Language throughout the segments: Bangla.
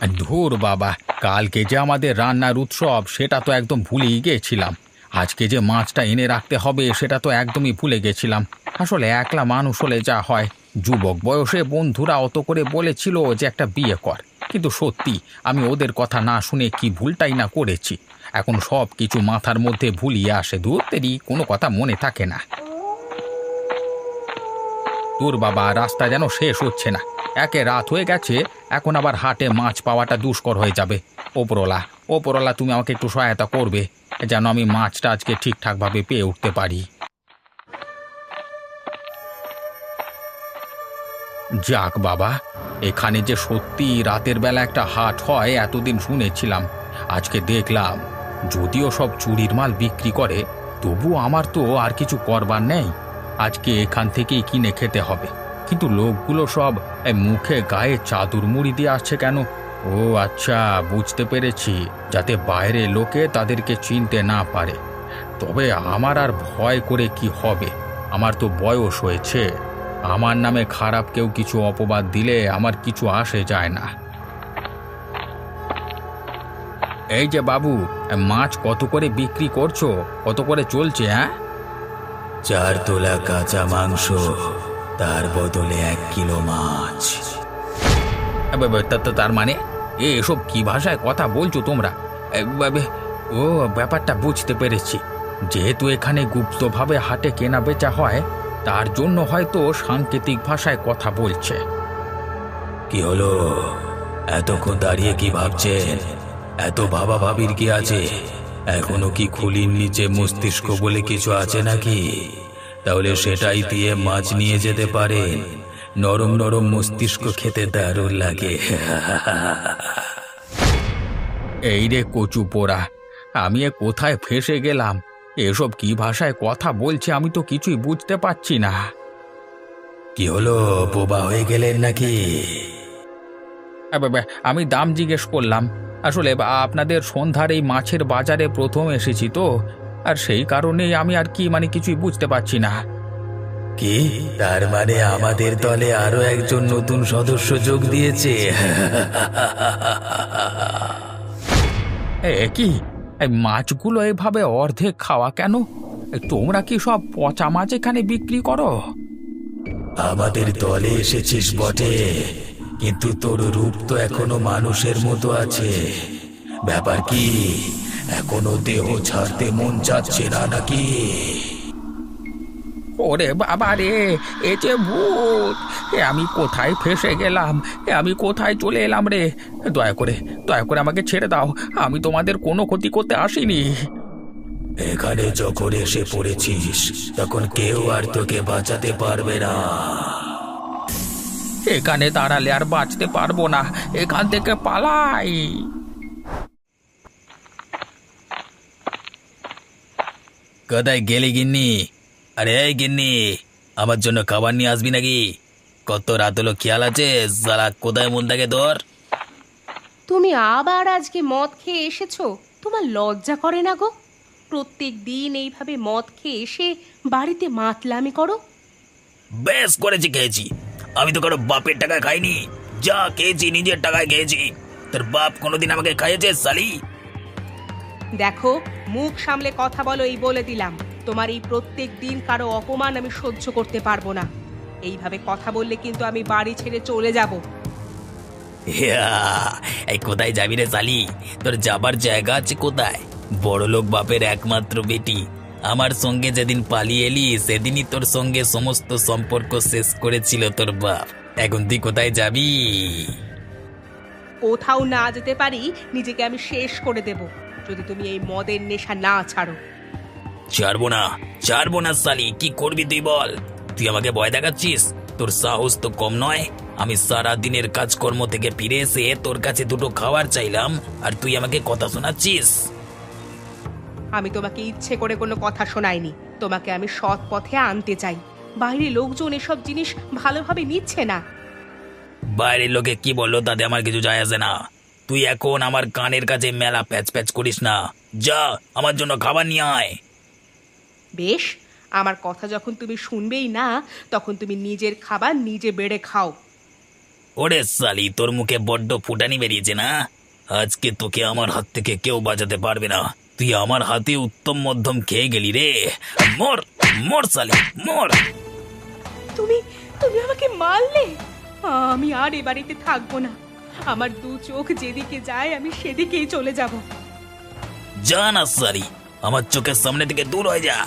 ধুর বাবা, কালকে যে আমাদের রান্নার উৎসব সেটা তো একদম ভুলেই গিয়েছিলাম। আজকে যে মাছটা এনে রাখতে হবে সেটা তো একদমই ভুলে গেছিলাম। আসলে একলা মানুষ হলে যা হয়, যুবক বয়সে বন্ধুরা অত করে বলেছিল যে একটা বিয়ে কর, কিন্তু সত্যি আমি ওদের কথা না শুনে কি ভুলটাই না করেছি। এখন সব কিছু মাথার মধ্যে ভুলিয়ে আসে, দূর তেরি কোনো কথা মনে থাকে না। তোর বাবা, রাস্তা যেন শেষ হচ্ছে না। একে রাত হয়ে গেছে, এখন আবার হাটে মাছ পাওয়াটা দুষ্কর হয়ে যাবে। ওপরওয়ালা, ওপরওয়ালা তুমি আমাকে একটু সহায়তা করবে, যেন আমি মাছটা আজকে ঠিকঠাকভাবে পেয়ে উঠতে পারি। যাক বাবা, এখানে যে সত্যি রাতের বেলা একটা হাট হয় এতদিন শুনেছিলাম, আজকে দেখলাম। যদিও সব চুরির মাল বিক্রি করে, তবু আমার তো আর কিছু করবার নেই। আজকে এখান থেকেই কিনে খেতে হবে। কিন্তু লোকগুলো সব মুখে গায়ে চাদর মুড়ি দিয়ে আসছে কেন? ও আচ্ছা, বুঝতে পেরেছি, যাতে বাইরে লোকে তাদেরকে চিনতে না পারে। তবে আমার আর ভয় করে কি হবে? আমার তো বয়স হয়েছে। আমার নামে খারাপ কেউ কিছু অপবাদ দিলে আমার কিছু আসে যায় না। এই যে বাবু, মাছ কত করে বিক্রি করছো? কত করে চলছে? হ্যাঁ, 4 তোলা কাঁচা মাংস, তার বদলে 1 কিলো মাছ। তার মানে এসব কি ভাষায় কথা বলছো তোমরা? এ, বে- ও, ব্যাপারটা বুঝতে পেরেছি। যেহেতু এখানে গুপ্তভাবে হাটে কেনা বেচা হয়, তার জন্য হয়তো সাংকেতিক ভাষায় কথা বলছে। কি হলো? এতক্ষণ দাঁড়িয়ে কি ভাবছেন? এত ভাবা ভাবির কি আছে? এখনো কি খুলির নিচে মস্তিষ্ক বলে কিছু আছে নাকি? তাহলে সেটাই দিয়ে মাছ নিয়ে যেতে পারেন। নরম নরম মস্তিষ্ক খেতে দারুণ লাগে। এই রে কচু পোড়া, আমি এ কোথায় ফেঁসে গেলাম? এসব কি ভাষায় কথা বলছে আমি তো কিছুই বুঝতে পারছি না। কি হলো, বোবা হয়ে গেলেন নাকি? আমি দাম জিজ্ঞেস করলাম। আসলে আপনাদের সন্ধ্যার এই মাছের বাজারে প্রথম এসেছি তো, আর সেই কারণেই আমি আর কি কিছুই বুঝতে পারছি না। কি? তার মানে আমাদের দলে আরো একজন নতুন সদস্য যোগ দিয়েছে। কি, এই মাছগুলো এভাবে অর্ধেক খাওয়া কেন? তোমরা কি সব পচা মাছ এখানে বিক্রি করো? আমাদের দলে এসেছিস বটে, কিন্তু তোর রূপ তো এখনো মানুষের মতো আছে। ব্যাপার কি? এখনো দেহ ছাড়তে মন চাচ্ছে না নাকি? ওরে বাবা রে, এ যে ভূত! আমি কোথায় ফেঁসে গেলাম? আমি কোথায় চলে এলাম রে? দয়া করে, দয়া করে আমাকে ছেড়ে দাও। আমি তোমাদের কোনো ক্ষতি করতে আসিনি। এখানে যখন এসে পড়েছিস, তখন কেউ আর তোকে বাঁচাতে পারবে না। এখানে দাঁড়ালে আর বাঁচতে পারবো না। এখান থেকে পালাই। কোথায় গেলি গিন্নি? আরে এই গিন্নি, আমার জন্য খাবার নিয়ে আসবি নাকি? কত রাত হলো, খেয়াল আছে? সালা কোথায় মন থাকে তোর? তুমি আবার আজকে মদ খেয়ে এসেছো? তোমার লজ্জা করে না গো? প্রত্যেক দিন এইভাবে মদ খেয়ে এসে বাড়িতে মাতলামি করো। বেশ করেছি, খেয়েছি। আমি তো কারো বাপের টাকায় খাইনি। যা খেয়েছি নিজের টাকায় খেয়েছি। তোর বাপ কোনোদিন আমাকে খাইয়েছে সালি? দেখো, মুখ সামলে কথা বলো, এই বলে দিলাম। তোমার এই প্রত্যেক দিন কারো অপমান আমি সহ্য করতে পারবো না। এইভাবে কথা বললে কিন্তু আমি বাড়ি ছেড়ে চলে যাব। ইয়া, এই কোথায় যাবি রে সালি? তোর যাবার জায়গা আছে কোথায়? বড়লোক বাপের একমাত্র বেটি। আমার সঙ্গে যেদিন পালিয়ে এলি, সেদিনই তোর সঙ্গে সমস্ত সম্পর্ক শেষ করেছিল তোর বাপ। এখন তুই কোথায় যাবি? কোথাও না যেতে পারি, নিজেকে আমি শেষ করে দেব যদি তুমি এই মদের নেশা না ছাড়ো। ছাড়বো না, ছাড়বো না সালি। কি করবি তুই বল? তুই আমাকে ভয় দেখাচ্ছিস? তোর সাহস তো কম নয়। আমি সারা দিনের কাজকর্ম থেকে ফিরে এসে তোর কাছে দুটো খাবার চাইলাম, আর তুই আমাকে কথা শোনাচ্ছিস? আমি তোমাকে ইচ্ছে করে কোনো কথা শোনাইনি। তোমাকে আমি সৎ পথে আনতে চাই। বাইরে লোকজন এসব জিনিস ভালোভাবে নিচ্ছে না। বাইরের লোকে কি বললো তাতে আমার কিছু যায় আসে না। তুই এখন আমার কানের কাছে মেলা প্যাচ প্যাচ করিস না। যা, আমার জন্য খাবার নিয়ে আয়। বেশ, আমার কথা যখন তুমি শুনবেই না, তখন তুমি নিজের খাবার নিজে বেড়ে খাও। ওরে সালি, তোর মুখে বড্ড ফুটানি বেরিয়েছে না? আজকে তোকে আমার হাত থেকে কেউ বাঁচাতে পারবে না। তুই আমার হাতে উত্তম মধ্যম খেয়ে গেলি রে। মর মর সালি, মর। তুমি তুমি আমাকে মারলে। আমি আর এ বাড়িতে থাকবো না। আমার দু চোখ যেদিকে যায় আমি সেদিকেই চলে যাব। যা না সালি, আমার চোখের সামনে থেকে দূর হয়ে যা।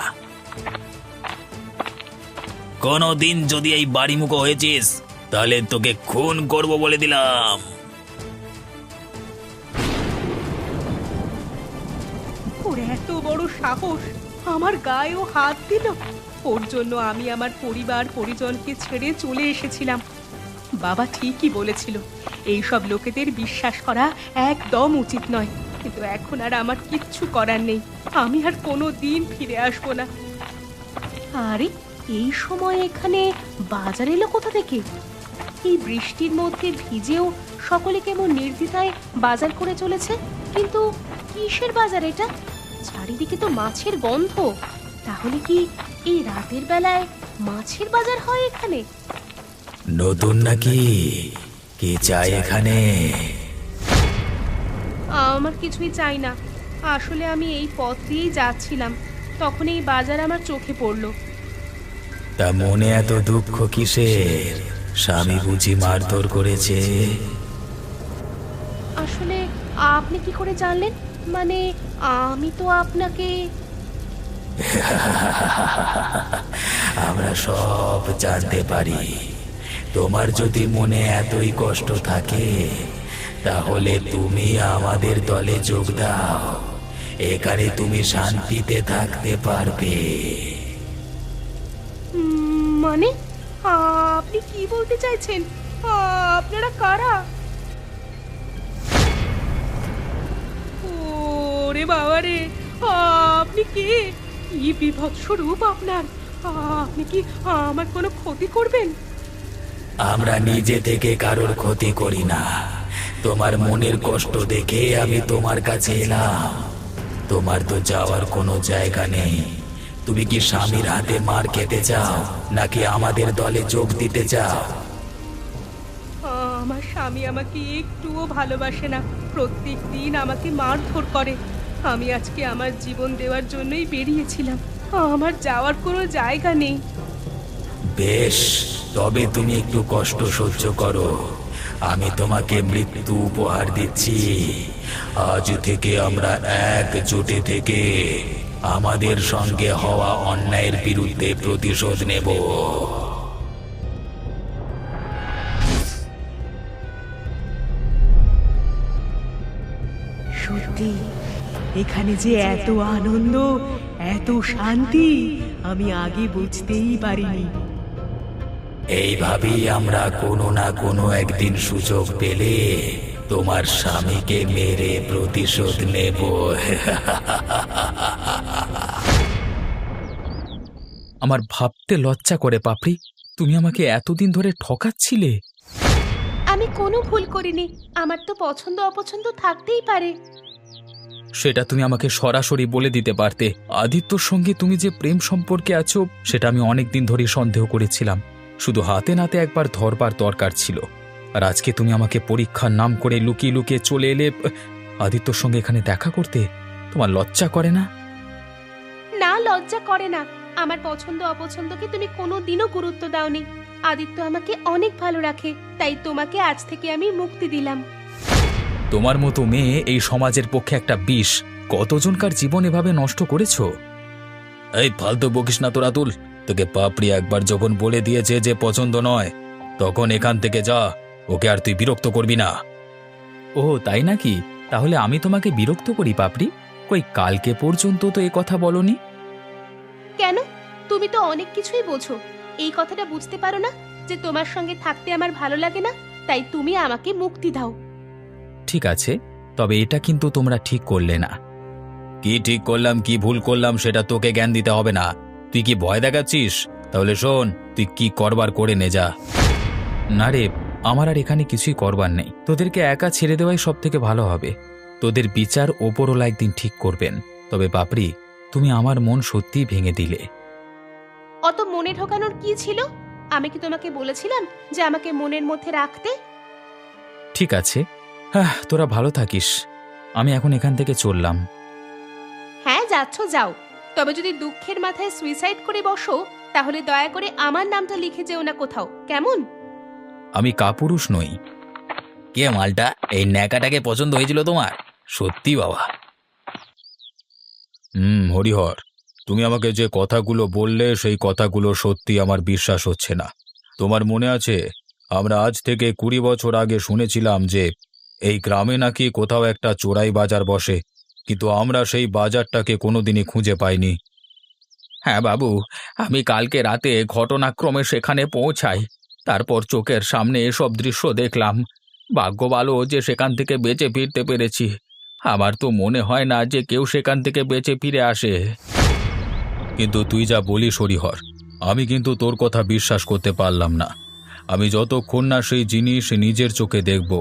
কোনদিন যদি এই বাড়ি মুখো হয়েছিস তাহলে তোকে খুন করব বলে দিলাম। ওর এত বড় সাহস, আমার গায়েও হাত দিল। ওর জন্য আমি আমার পরিবার পরিজনকে ছেড়ে চলে এসেছিলাম। বাবা ঠিকই বলেছিল, এইসব লোকেদের বিশ্বাস করা একদম উচিত নয়। কিন্তু এখন আর আমার কিচ্ছু করার নেই। আমি আর কোনো দিন ফিরে আসবো না। আরে এই সময় এখানে বাজার এলো কোথা থেকে? এই বৃষ্টির মধ্যে ভিজেও সকলে কেমন নির্দ্বিধায় বাজার করে চলেছে। কিন্তু কিসের বাজার এটা? চারিদিকে তো মাছের গন্ধ। তাহলে কি এই রাতের বেলায় মাছের বাজার হয় এখানে? নতুন নাকি? কি চাই এখানে? আমার কিছুই চাই না। আসলে আমি এই পথ দিয়েই যাচ্ছিলাম, তখন এই বাজার আমার চোখে পড়লো। তা মনে এত দুঃখ কিসের? স্বামী বুঝি মারধর করেছে? আসলে আপনি কি করে জানলেন? মানে আমি তো আপনাকে... আমরা সব জানতে পারি। তোমার যদি মনে এতই কষ্ট থাকে তাহলে তুমি আমাদের দলে যোগ দাও। এখানে তুমি শান্তিতে থাকতে পারবে। মানে আপনি কি বলতে চাইছেন? আপনারা কারা? ওরে বাবা রে, আপনি কে? কি বিভৎস রূপ আপনার! আপনি কি আমার কোনো ক্ষতি করবেন? আমরা নিজে থেকে কারোর ক্ষতি করি না। তোমার মনের কষ্ট দেখে আমি তোমার কাছে এলাম। তোমার তো যাওয়ার কোনো জায়গা নেই। তুমি কি স্বামীর হাতে মার খেতে চাও নাকি আমাদের দলে যোগ দিতে চাও? আমার স্বামী আমাকে একটুও ভালোবাসে না। প্রত্যেক দিন আমাকে মারধর করে। আমি আজকে আমার জীবন দেওয়ার জন্যই বেরিয়েছিলাম। আমার যাওয়ার কোনো জায়গা নেই। বেশ, তবে তুমি একটু কষ্ট সহ্য করো। আমি তোমাকে মৃত্যু উপহার দিচ্ছি। আজ থেকে আমরা একজোটে থেকে আমাদের সঙ্গে হওয়া অন্যায়ের বিরুদ্ধে প্রতিশোধ নেব। সত্যি এখানে যে এত আনন্দ, এত শান্তি আমি আগে বুঝতেই পারিনি। এইভাবেই আমরা কোনো না কোনো একদিন সুযোগ পেলে তোমার স্বামীকে মেরে প্রতিশোধ নেব। আমার ভাবতে লজ্জা করে পাপড়ি, তুমি আমাকে এতদিন ধরে ঠকাচ্ছিলে। আমি কোনো ভুল করিনি। আমার তো পছন্দ অপছন্দ থাকতেই পারে। সেটা তুমি আমাকে সরাসরি বলে দিতে পারতে। আদিত্যর সঙ্গে তুমি যে প্রেম সম্পর্কে আছো সেটা আমি অনেক দিন ধরে সন্দেহ করেছিলাম। শুধু হাতে নাতে একবার ধরবার দরকার ছিল। আর আজকে তুমি আমাকে পরীক্ষার নাম করে লুকিয়ে লুকিয়ে চলে এলে আদিত্যর সঙ্গে এখানে দেখা করতে। তোমার লজ্জা করে না? না, লজ্জা করে না। আমার পছন্দ অপছন্দকে তুমি কোনো দিনও গুরুত্ব দাওনি। আদিত্য আমাকে অনেক ভালো রাখে, তাই তোমাকে আজ থেকে আমি মুক্তি দিলাম। তোমার মতো মেয়ে এই সমাজের পক্ষে একটা বিষ। কতজনকার জীবন এভাবে নষ্ট করেছো। এই ফালতু বকিস না তো রাতুল। তোকে পাপড়ি একবার যখন বলে দিয়েছে যে পছন্দ নয়, তখন এখান থেকে যা। ওকে আর তুই বিরক্ত করবি না। ও তাই নাকি? তাহলে আমি তোমাকে বিরক্ত করি পাপড়ি? কই কালকে পর্যন্ত তো এ কথা বলনি। কেন? তুমি তো অনেক কিছুই বোঝো। এই কথাটা বুঝতে পারো না যে তোমার সঙ্গে থাকতে আমার ভালো লাগে না, তাই তুমি আমাকে মুক্তি দাও। ঠিক আছে, তবে এটা কিন্তু তোমরা ঠিক করলে না। কি ঠিক করলাম কি ভুল করলাম সেটা তোকে জ্ঞান দিতে হবে না। তুই কি ভয় দেখাচ্ছিস? তাহলে শোন, তুই কি করবার করে নে যা। না রে, আমার আর এখানে কিছুই করবার নেই। তোদেরকে একা ছেড়ে দেওয়াই সব থেকে ভালো হবে। তোদের বিচার ওপরওয়ালা একদিন ঠিক করবেন। তবে পাপড়ি, তুমি আমার মন সত্যিই ভেঙে দিলে। অত মনে ঢোকানোর কি ছিল? আমি কি তোমাকে বলেছিলাম যে আমাকে মনের মধ্যে রাখতে? ঠিক আছে, হ্যাঁ, তোরা ভালো থাকিস। আমি এখন এখান থেকে চললাম। হ্যাঁ, যাচ্ছ যাও, তবে যদি দুঃখের মাথায় সুইসাইড করে বসো তাহলে দয়া করে আমার নামটা লিখে যেও না কোথাও, কেমন? আমি কাপুরুষ নই। কে মালটা, এই ন্যাকাটাকে পছন্দ হয়েছিল তোমার? সত্যি বাবা। হরিহর, তুমি আমাকে যে কথাগুলো বললে সেই কথাগুলো সত্যি আমার বিশ্বাস হচ্ছে না। তোমার মনে আছে, আমরা আজ থেকে 20 বছর আগে শুনেছিলাম যে এই গ্রামে নাকি কোথাও একটা চোরাই বাজার বসে, কিন্তু আমরা সেই বাজারটাকে কোনোদিনই খুঁজে পাইনি। হ্যাঁ বাবু, আমি কালকে রাতে ঘটনাক্রমে সেখানে পৌঁছাই, তারপর চোখের সামনে এসব দৃশ্য দেখলাম। ভাগ্য ভালো যে সেখান থেকে বেঁচে ফিরতে পেরেছি। আমার তো মনে হয় না যে কেউ সেখান থেকে বেঁচে ফিরে আসে। কিন্তু তুই যা বলিস হরিহর, আমি কিন্তু তোর কথা বিশ্বাস করতে পারলাম না। আমি যতক্ষণ না সেই জিনিস নিজের চোখে দেখব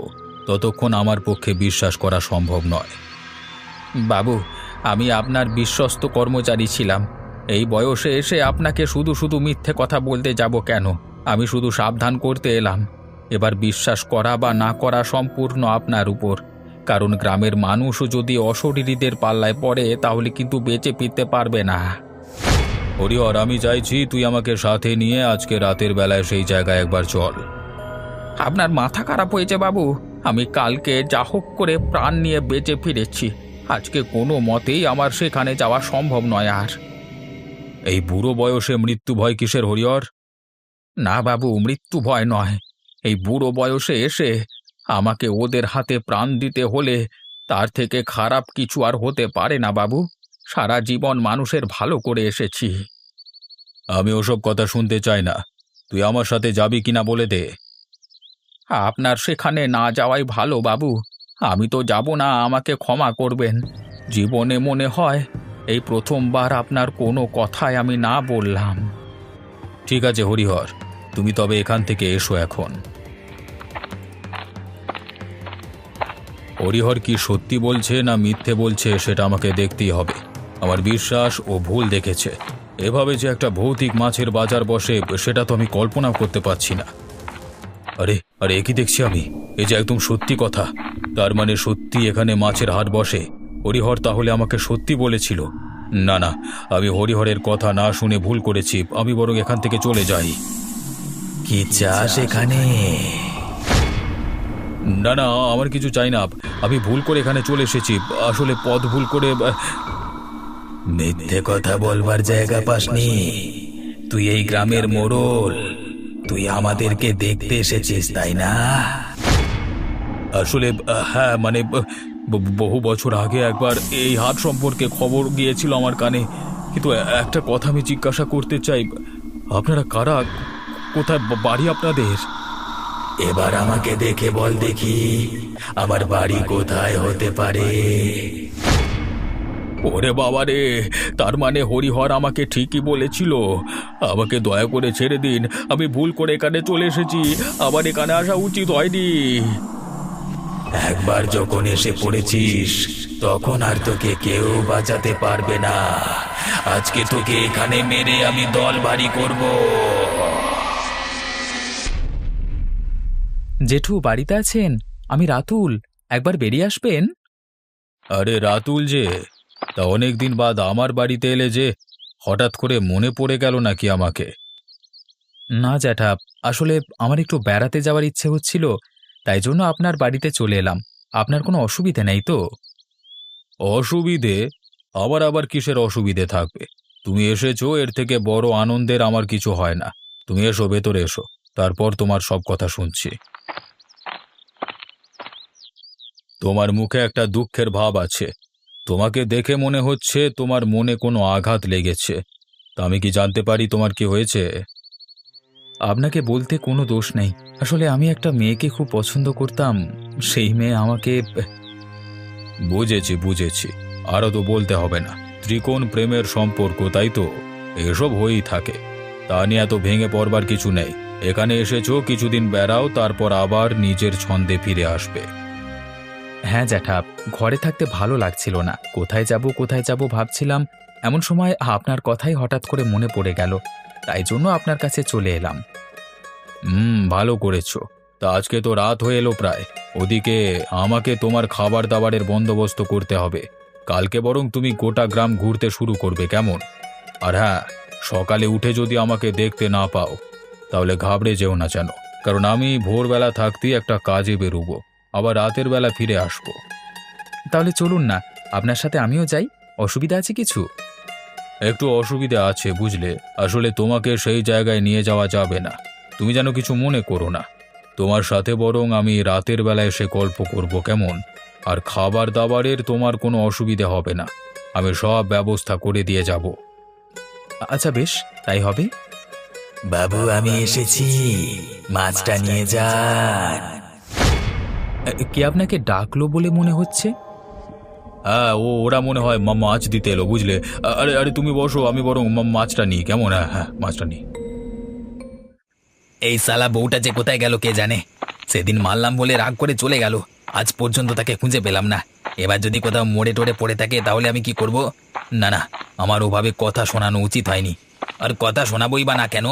ততক্ষণ আমার পক্ষে বিশ্বাস করা সম্ভব নয়। বাবু, আমি আপনার বিশ্বস্ত কর্মচারী ছিলাম। এই বয়সে এসে আপনাকে শুধু শুধু মিথ্যে কথা বলতে যাব কেন? আমি শুধু সাবধান করতে এলাম। এবার বিশ্বাস করা বা না করা সম্পূর্ণ আপনার উপর, কারণ গ্রামের মানুষও যদি অশরীরীদের পাল্লায় পড়ে তাহলে কিন্তু বেঁচে ফিরতে পারবে না। হরিহর, আমি চাইছি তুই আমাকে সাথে নিয়ে আজকে রাতের বেলায় সেই জায়গায় একবার চল। আপনার মাথা খারাপ হয়েছে বাবু? আমি কালকে যা হোক করে প্রাণ নিয়ে বেঁচে ফিরেছি, আজকে কোনো মতেই আমার সেখানে যাওয়া সম্ভব নয়। আর এই বুড়ো বয়সে মৃত্যু ভয় কিসের হরিহর? না বাবু, মৃত্যু ভয় নয়। এই বুড়ো বয়সে এসে আমাকে ওদের হাতে প্রাণ দিতে হলে তার থেকে খারাপ কিছু আর হতে পারে না বাবু। সারা জীবন মানুষের ভালো করে এসেছি। আমি ওসব কথা শুনতে চাই না। তুই আমার সাথে যাবি কিনা বলে দে। আপনার সেখানে না যাওয়াই ভালো বাবু। আমি তো যাব না, আমাকে ক্ষমা করবেন। জীবনে মনে হয় এই প্রথমবার আপনার কোনো কথায় আমি না বললাম। ঠিক আছে হরিহর, তুমি তবে এখান থেকে এসো এখন। হরিহর কি সত্যি বলছে না মিথ্যে বলছে সেটা আমাকে দেখতেই হবে। আমার বিশ্বাস ও ভুল দেখেছে। এভাবে যে একটা ভৌতিক মাছের বাজার বসে সেটা তো আমি কল্পনাও করতে পারছি না। আরে আরে, একই দেখছি আমি, এ যে একদম সত্যি কথা। তার মানে সত্যি এখানে মাছের হাট বসে। হরিহর তাহলে আমাকে সত্যি বলেছিল। না না, আমি হরিহরের কথা না শুনে ভুল করেছি। আমি বরং এখান থেকে চলে যাই। কি চাস এখানে? না না, আমার কিছু চাই না। আমি ভুল করে এখানে চলে এসেছি, আসলে পথ ভুল করে। মিথ্যে কথা বলবার জায়গা পাসনি? তুই এই গ্রামের মোড়ল, তুই আমাদেরকে দেখতে এসেছিস তাই না? আসলে হ্যাঁ, মানে বহু বছর আগে একবার এই হাট সম্পর্কে খবর গিয়েছিল আমার কানে। কিন্তু একটা কথা আমি জিজ্ঞাসা করতে চাই, আপনারা কারা? কোথায় বাড়ি আপনাদের? এবার আমাকে দেখে বল দেখি, আমার বাড়ি কোথায় হতে পারে? ওরে বাবা রে, তার মানে হরিহর আমাকে ঠিকই বলেছিল। আমাকে দয়া করে ছেড়ে দিন, আমি ভুল করে এখানে চলে এসেছি। আবার এখানে আসা উচিত হয়নি। একবার যখন এসে পড়েছিস তখন আর তোকে কেউ বাঁচাতে পারবে না। আজকে তোকে এখানে মেরে আমি দল ভারী করব। জেঠু বাড়িতে আছেন? আমি রাতুল, একবার বেরিয়ে আসবেন? আরে রাতুল যে, তা অনেক দিন বাদ আমার বাড়িতে এলে যে, হঠাৎ করে মনে পড়ে গেল নাকি আমাকে? না জ্যাঠা, আসলে আমার একটু বেড়াতে যাওয়ার ইচ্ছে হচ্ছিল, তাই জন্য আপনার বাড়িতে চলে এলাম। আপনার কোনো অসুবিধে নেই তো? অসুবিধে? আমার আবার কিসের অসুবিধে থাকবে? তুমি এসেছো, এর থেকে বড় আনন্দের আমার কিছু হয় না। তুমি এসো, ভেতরে এসো, তারপর তোমার সব কথা শুনছি। তোমার মুখে একটা দুঃখের ভাব আছে। তোমাকে দেখে মনে হচ্ছে তোমার মনে কোনো আঘাত লেগেছে। তা আমি কি জানতে পারি তোমার কি হয়েছে? আপনাকে বলতে কোনো দোষ নেই। আসলে আমি একটা মেয়েকে খুব পছন্দ করতাম, সেই মেয়ে আমাকে। বুঝেছি বুঝেছি, আরও তো বলতে হবে না। ত্রিকোণ প্রেমের সম্পর্ক, তাই তো? এসব হয়েই থাকে, তা নিয়ে এত ভেঙে পড়বার কিছু নেই। এখানে এসেছো, কিছুদিন বেড়াও, তারপর আবার নিজের ছন্দে ফিরে আসবে। হ্যাঁ জ্যাঠা, ঘরে থাকতে ভালো লাগছিল না। কোথায় যাব ভাবছিলাম, এমন সময় আপনার কথাই হঠাৎ করে মনে পড়ে গেল, তাই জন্য আপনার কাছে চলে এলাম। ভালো করেছো। তা আজকে তো রাত হয়ে এলো প্রায়। ওদিকে আমাকে তোমার খাবার দাবারের বন্দোবস্ত করতে হবে। কালকে বরং তুমি গোটা গ্রাম ঘুরতে শুরু করবে, কেমন? আর হ্যাঁ, সকালে উঠে যদি আমাকে দেখতে না পাও তাহলে ঘাবড়ে যেও না যেন, কারণ আমি ভোরবেলা থাকতেই একটা কাজে বেরোবো, আবার রাতের বেলা ফিরে আসবো। তাহলে চলুন না, আপনার সাথে আমিও যাই। অসুবিধা আছে কিছু? একটু অসুবিধা আছে বুঝলে, আসলে তোমাকে সেই জায়গায় নিয়ে যাওয়া যাবে না। তুমি যেন কিছু মনে করো না। তোমার সাথে বরং আমি রাতের বেলা এসে গল্প করব, কেমন? আর খাবার দাবারের তোমার কোনো অসুবিধা হবে না, আমি সব ব্যবস্থা করে দিয়ে যাব। আচ্ছা বেশ, তাই হবে। বাবু আমি এসেছি, মাছটা নিয়ে যান। কে আপনাকে ডাকলো বলে মনে হচ্ছে? হ্যাঁ, ওরা মনে হয় মাছ দিতে এলো বুঝলে। আরে আরে তুমি বসো, আমি বরং মাছটা নিই, কেমন? হ্যাঁ হ্যাঁ, মাছটা নিই। এই সালা বউটা যে কোথায় গেল কে জানে। সেদিন মারলাম বলে রাগ করে চলে গেল, আজ পর্যন্ত তাকে খুঁজে পেলাম না। এবার যদি কোথাও মোড়ে টোড়ে পড়ে থাকে তাহলে আমি কি করব? না না, আমার ওভাবে কথা শোনানো উচিত হয়নি। আর কথা শোনাবই বা না কেন?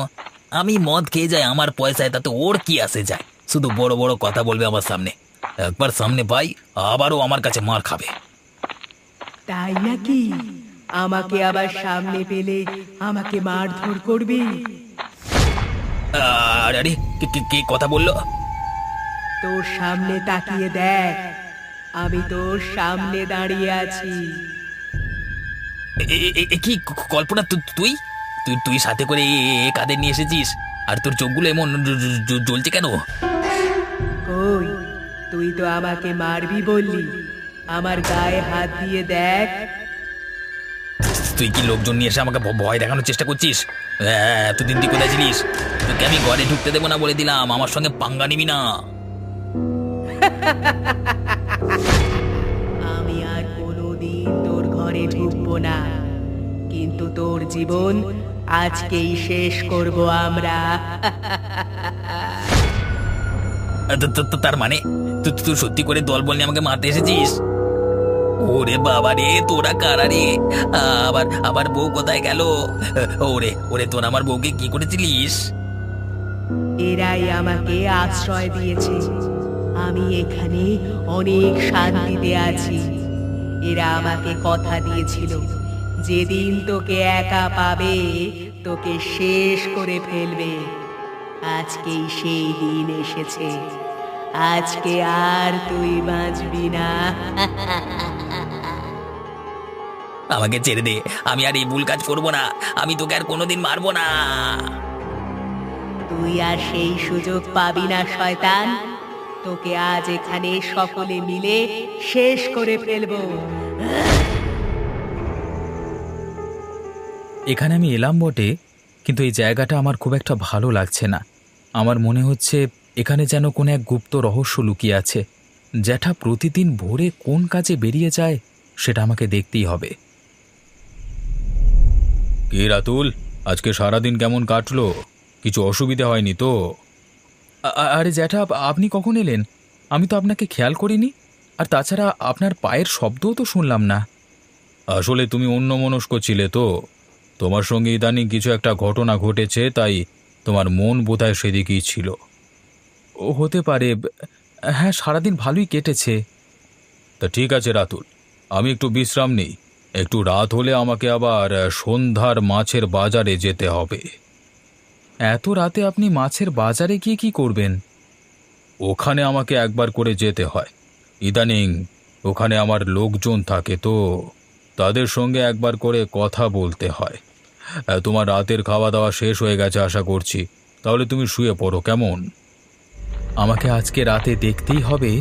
আমি মদ খেয়ে যাই আমার পয়সায়, তাতে ওর কি আসে যায়? শুধু বড় বড় কথা বলবে আমার সামনে। একবার সামনে পাই আবারও আমার কাছে মার খাবে। তাই নাকি? আমাকে আবার সামনে পেলে আমাকে মারধর করবি? আরে কে কথা বললো? তোর সামনে তাকিয়ে দেখ, আমি তোর সামনে দাঁড়িয়ে আছি। কি কল্পনা? তুই তুই তুই সাথে করে কাদের নিয়ে এসেছিস? আর তোর চোখগুলো এমন জ্বলছে কেন? কই, তুই তো আমাকে মারবি বললি, আমার গায়ে হাত দিয়ে দেখ। তুই কি লোকজন নিয়ে এসে আমাকে ভয় দেখানোর চেষ্টা করছিস? এতদিন তুই কোথায় ছিলিস? তোকে আমি ঘরে ঢুকতে দেবো না বলে দিলাম, আমার সঙ্গে পাঙ্গা নিবি না। আমি আর কোনোদিন তোর ঘরে ঢুকবো না, কিন্তু তোর জীবন আজকেই শেষ করব আমরা। তার মানে তুই সত্যি করে দলবল নিয়ে আমাকে মারতে এসেছিস? ওরে বাবা রে, তোরা কারা রে? আবার আবার বউ কোথায় গেল? ওরে ওরে, তোর আমার বউকে কি করেছিলিস? এরাই আমাকে আশ্রয় দিয়েছে, আমি এখানে অনেক শান্তিতে আছি। এরা আমাকে কথা দিয়েছিল, যেদিন তোকে একা পাবে তোকে শেষ করে ফেলবে। আজকেই সেই দিন এসেছে, আজকে আর তুই বাঁচবি না। আমাকে ছেড়ে দে, আমি আর এই ভুল কাজ করবো না। আমি তোকে আর কোনোদিন মারবো না। তুই আর সেই সুযোগ পাবি না শয়তান, তোকে আজ এখানে সকলে মিলে শেষ করে ফেলবো। এখানে আমি এলাম বটে, কিন্তু এই জায়গাটা আমার খুব একটা ভালো লাগছে না। আমার মনে হচ্ছে এখানে যেন কোনো এক গুপ্ত রহস্য লুকিয়ে আছে। জ্যাঠা প্রতিদিন ভোরে কোন কাজে বেরিয়ে যায় সেটা আমাকে দেখতেই হবে। কি রাতুল, আজকে সারাদিন কেমন কাটলো? কিছু অসুবিধা হয়নি তো? আরে জ্যাঠা, আপনি কখন এলেন? আমি তো আপনাকে খেয়াল করিনি। আর তাছাড়া আপনার পায়ের শব্দও তো শুনলাম না। আসলে তুমি অন্যমনস্ক ছিলে তো। তোমার সঙ্গে ইদানিং কিছু একটা ঘটনা ঘটেছে, তাই তোমার মন বোধহয় সেদিকেই ছিল। ও হতে পারে। হ্যাঁ, সারাদিন ভালোই কেটেছে। তা ঠিক আছে রাতুল, আমি একটু বিশ্রাম নিই। একটু রাত হলে আমাকে আবার সন্ধ্যার মাছের বাজারে যেতে হবে। এত রাতে আপনি মাছের বাজারে গিয়ে কি করবেন? ওখানে আমাকে একবার করে যেতে হয়। ইদানিং ওখানে আমার লোকজন থাকে তো, তাদের সঙ্গে একবার করে কথা বলতে হয়। তোমার রাতের খাওয়া দাওয়া শেষ হয়ে গেছে আশা করছি, তাহলে তুমি শুয়ে পড়ো, কেমন? আমাকে আজকে রাতে দেখতেই হবে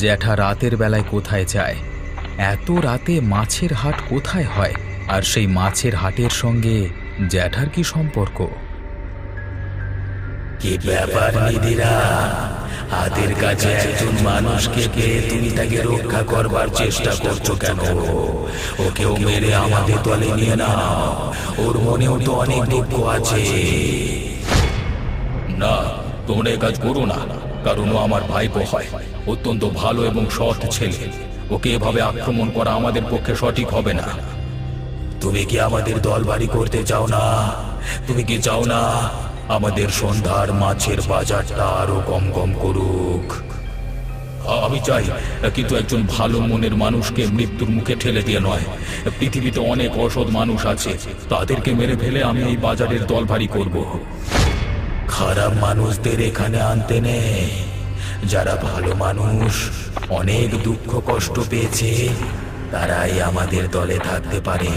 জ্যাঠা রাতের বেলায় কোথায় যায়। এত রাতে মাছের হাট কোথায় হয়, আর সেই মাছের হাটের সঙ্গে জ্যাঠার কি সম্পর্ক? কি ব্যাপার নিধিরা, হাতের কাছে একজন মানুষকে পেয়ে তুমি তাকে রক্ষা করবার চেষ্টা করছো কেন? ওকেও মেরে আমাদের দলে নিয়ে নাও, ওর মনেও তো অনেক দুঃখ আছে। না, তোমরা এ কাজ করো না, কারণ ও আমার ভাইপো হয়, অত্যন্ত ভালো এবং সৎ ছেলে। ওকে এভাবে আক্রমণ করা আমাদের পক্ষে সঠিক হবে না। তুমি কি আমাদের দল বাড়ি করতে চাও না? তুমি কি চাও না আমাদের সন্ধ্যার মাছের বাজারটা আরো কম কম করুক। আমি চাই, কিন্তু একজন ভালো মনের মানুষকে মৃত্যুর মুখে ঠেলে দিয়ে নয়। পৃথিবীতে অনেক অসৎ মানুষ আছে, তাদেরকে মেরে ফেলে আমি এই বাজারের দল ভারী করব। খারাপ মানুষদের এখানে আনতে নেই। যারা ভালো মানুষ, অনেক দুঃখ কষ্ট পেয়েছে, তারাই আমাদের দলে থাকতে পারে।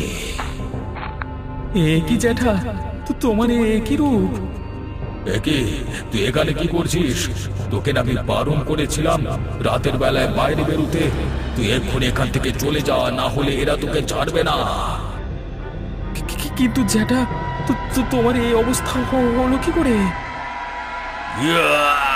এ কি জ্যাঠা, তোমার এ কি রূপ? একে তুই এখানে কি করছিস? তোকে না আমি বারণ করেছিলাম রাতের বেলায় বাইরে বেরোতে। তুই এক্ষুনি এখান থেকে চলে যা, না হলে এরা তোকে ছাড়বে না। কিন্তু জ্যাঠা, তোমার এই অবস্থা হলো কি করে? ইয়া!